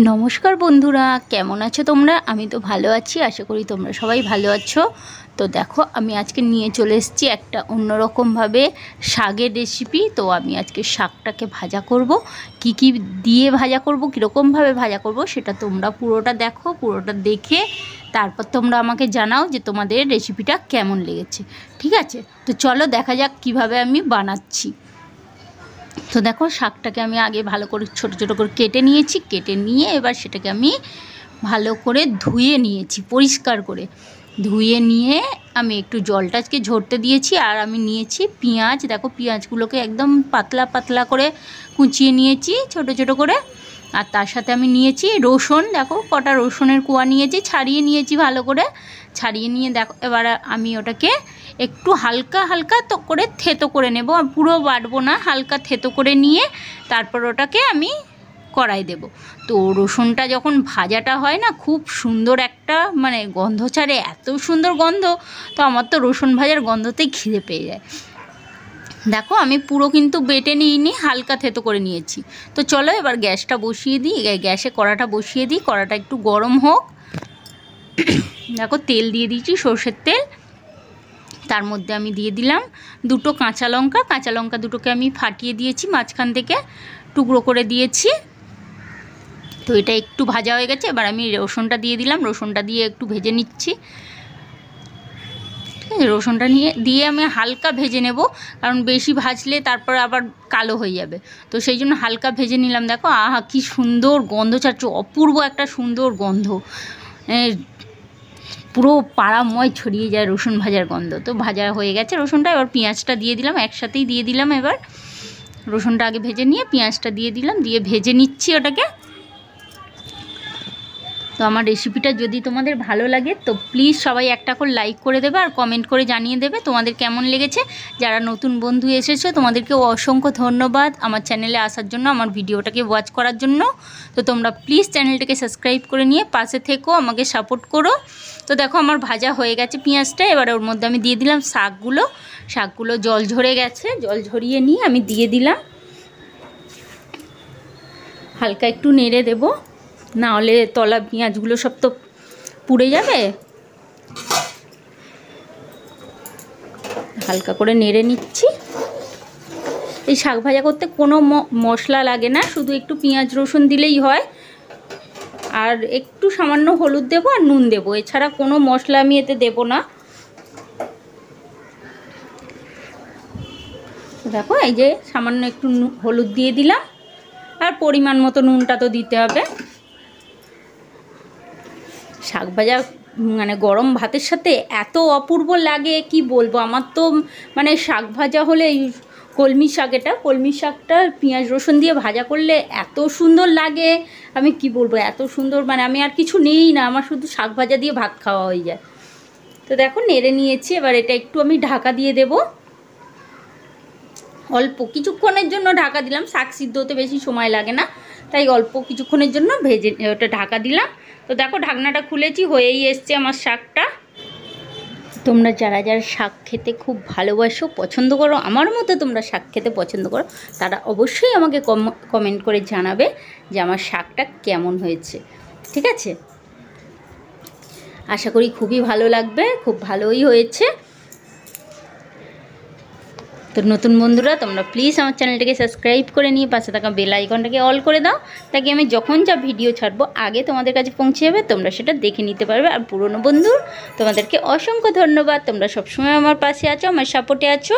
নমস্কার বন্ধুরা, কেমন আছো তোমরা? আমি তো ভালো আছি, আশা করি তোমরা সবাই ভালো আছো। তো দেখো, আমি আজকে নিয়ে চলে এসেছি একটা অন্যরকমভাবে শাকের রেসিপি। তো আমি আজকে শাকটাকে ভাজা করব। কি কি দিয়ে ভাজা করব, কীরকমভাবে ভাজা করব, সেটা তোমরা পুরোটা দেখো। পুরোটা দেখে তারপর তোমরা আমাকে জানাও যে তোমাদের রেসিপিটা কেমন লেগেছে। ঠিক আছে? তো চলো দেখা যাক কিভাবে আমি বানাচ্ছি। তো দেখো, শাকটাকে আমি আগে ভালো করে ছোট ছোট করে কেটে নিয়েছি। কেটে নিয়ে এবার সেটাকে আমি ভালো করে ধুয়ে নিয়েছি, পরিষ্কার করে ধুয়ে নিয়ে আমি একটু জলটাকে ঝরতে দিয়েছি। আর আমি নিয়েছি পেঁয়াজ। দেখো, পেঁয়াজগুলোকে একদম পাতলা পাতলা করে কুচিয়ে নিয়েছি, ছোট ছোট করে। আর তার সাথে আমি নিয়েছি রসুন। দেখো, কটা রসুনের কোয়া নিয়েছি, ছাড়িয়ে নিয়েছি ভালো করে। ছাড়িয়ে নিয়ে দেখো, এবার আমি ওটাকে একটু হালকা হালকা তো করে থেতো করে নেব, পুরো বাটবো না, হালকা থেতো করে নিয়ে তারপর ওটাকে আমি কড়াই দেব। তো রসুনটা যখন ভাজাটা হয় না, খুব সুন্দর একটা মানে গন্ধ ছাড়ে, এত সুন্দর গন্ধ। তো আমার তো রসুন ভাজার গন্ধতেই খিদে পেয়ে যায়। দেখো, আমি পুরো কিন্তু বেটে নিইনি, হালকা থেতো করে নিয়েছি। তো চলো এবার গ্যাসটা বসিয়ে দিই, গ্যাসে কড়াটা বসিয়ে দিই। কড়াটা একটু গরম হোক। দেখো, তেল দিয়ে দিয়েছি, সর্ষের তেল। তার মধ্যে আমি দিয়ে দিলাম দুটো কাঁচা লঙ্কা। কাঁচা লঙ্কা দুটোকে আমি ফাটিয়ে দিয়েছি, মাঝখান থেকে টুকরো করে দিয়েছি। তো এটা একটু ভাজা হয়ে গেছে, এবার আমি রসুনটা দিয়ে দিলাম। রসুনটা দিয়ে একটু ভেজে নিচ্ছি। ঠিক আছে? রসুনটা দিয়ে আমি হালকা ভেজে নেব, কারণ বেশি ভাজলে তারপর আবার কালো হয়ে যাবে। তো সেই জন্য হালকা ভেজে নিলাম। দেখো, আহা কি সুন্দর গন্ধ ছাড়ছে, অপূর্ব একটা সুন্দর গন্ধ, পুরো পাড়াময় ছড়িয়ে যায় রসুন ভাজার গন্ধ। তো ভাজা হয়ে গেছে রসুনটা। এবার পেঁয়াজটা দিয়ে দিলাম, একসাথেই দিয়ে দিলাম। এবার রসুনটা আগে ভেজে নিয়ে পেঁয়াজটা দিয়ে দিলাম, দিয়ে ভেজে নিচ্ছি ওটাকে। তো আমার রেসিপিটা যদি তোমাদের ভালো লাগে তো প্লিজ সবাই একটা করে লাইক করে দেবে আর কমেন্ট করে জানিয়ে দেবে তোমাদের কেমন লেগেছে। যারা নতুন বন্ধু এসেছো তোমাদেরকেও অসংখ্য ধন্যবাদ আমার চ্যানেলে আসার জন্য, আমার ভিডিওটাকে ওয়াচ করার জন্য। তো তোমরা প্লিজ চ্যানেলটাকে সাবস্ক্রাইব করে নিয়ে পাশে থেকো, আমাকে সাপোর্ট করো। তো দেখো, আমার ভাজা হয়ে গেছে পেঁয়াজটা। এবার ওর মধ্যে আমি দিয়ে দিলাম শাকগুলো জল ঝরে গেছে, জল ঝরিয়ে নিয়ে আমি দিয়ে দিলাম। হালকা একটু নেড়ে দেবো, না হলে তলা পেঁয়াজগুলো সব তো পুড়ে যাবে। হালকা করে নেড়ে নিচ্ছি। এই শাক ভাজা করতে কোনো মশলা লাগে না, শুধু একটু পেঁয়াজ রসুন দিলেই হয়। আর একটু সামান্য হলুদ দেবো আর নুন দেবো, এছাড়া কোনো মশলা আমি এতে দেবো না। দেখো, এই যে সামান্য একটু হলুদ দিয়ে দিলাম, আর পরিমাণ মতো নুনটা তো দিতে হবে। শাক ভাজা মানে গরম ভাতের সাথে এত অপূর্ব লাগে কি বলবো। আমার তো মানে শাক ভাজা হলে কলমি শাকটা পেঁয়াজ রসুন দিয়ে ভাজা করলে এত সুন্দর লাগে, আমি কি বলবো, এত সুন্দর, মানে আমি আর কিছু নেই না, আমার শুধু শাক ভাজা দিয়ে ভাত খাওয়া হয়ে যায়। তো দেখো, নেড়ে নিয়েছি। এবার এটা একটু আমি ঢাকা দিয়ে দেব, অল্প কিছুক্ষণের জন্য ঢাকা দিলাম। শাক সিদ্ধ হতে বেশি সময় লাগে না, তাই অল্প কিছুক্ষণের জন্য ওটা ঢাকা দিলাম। তো দেখো, ঢাকনাটা খুলেছি, হয়েই এসছে আমার শাকটা। তোমরা যারা যারা শাক খেতে খুব ভালোবাসো, পছন্দ করো, আমার মতো তোমরা শাক খেতে পছন্দ করো, তারা অবশ্যই আমাকে কমেন্ট করে জানাবে যে আমার শাকটা কেমন হয়েছে। ঠিক আছে? আশা করি খুবই ভালো লাগবে, খুব ভালোই হয়েছে। তো নতুন বন্ধুরা, তোমরা প্লিজ আমার চ্যানেলটাকে সাবস্ক্রাইব করে নিয়ে পাশে থাকা বেল আইকনটাকে অল করে দাও, তাকে আমি যখন যা ভিডিও ছাড়বো আগে তোমাদের কাছে পৌঁছে যাবে, তোমরা সেটা দেখে নিতে পারবে। আর পুরনো বন্ধু, তোমাদেরকে অসংখ্য ধন্যবাদ, তোমরা সবসময় আমার পাশে আছো, আমার সাপোর্টে আছো।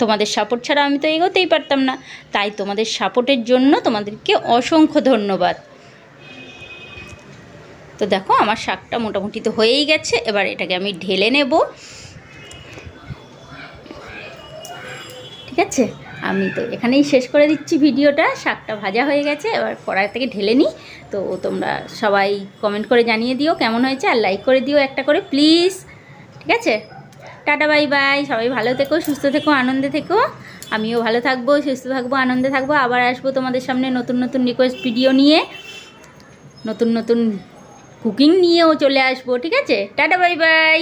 তোমাদের সাপোর্ট ছাড়া আমি তো এগোতেই পারতাম না, তাই তোমাদের সাপোর্টের জন্য তোমাদেরকে অসংখ্য ধন্যবাদ। তো দেখো, আমার শাকটা মোটামুটি তো হয়েই গেছে। এবার এটাকে আমি ঢেলে নেব। ঠিক আছে? আমি তো এখানেই শেষ করে দিচ্ছি ভিডিওটা। শাকটা ভাজা হয়ে গেছে, এবার কড়াই থেকে ঢেলে নিই। তো তোমরা সবাই কমেন্ট করে জানিয়ে দিও কেমন হয়েছে, আর লাইক করে দিও একটা করে প্লিজ। ঠিক আছে? Tata, bye bye. সবাই ভালো থেকো, সুস্থ থেকো, আনন্দে থেকো। আমিও ভালো থাকবো, সুস্থ থাকবো, আনন্দে থাকবো। আবার আসবো তোমাদের সামনে নতুন নতুন রিকোয়েস্ট ভিডিও নিয়ে, নতুন নতুন কুকিং নিয়েও চলে আসবো। ঠিক আছে? Tata, bye bye.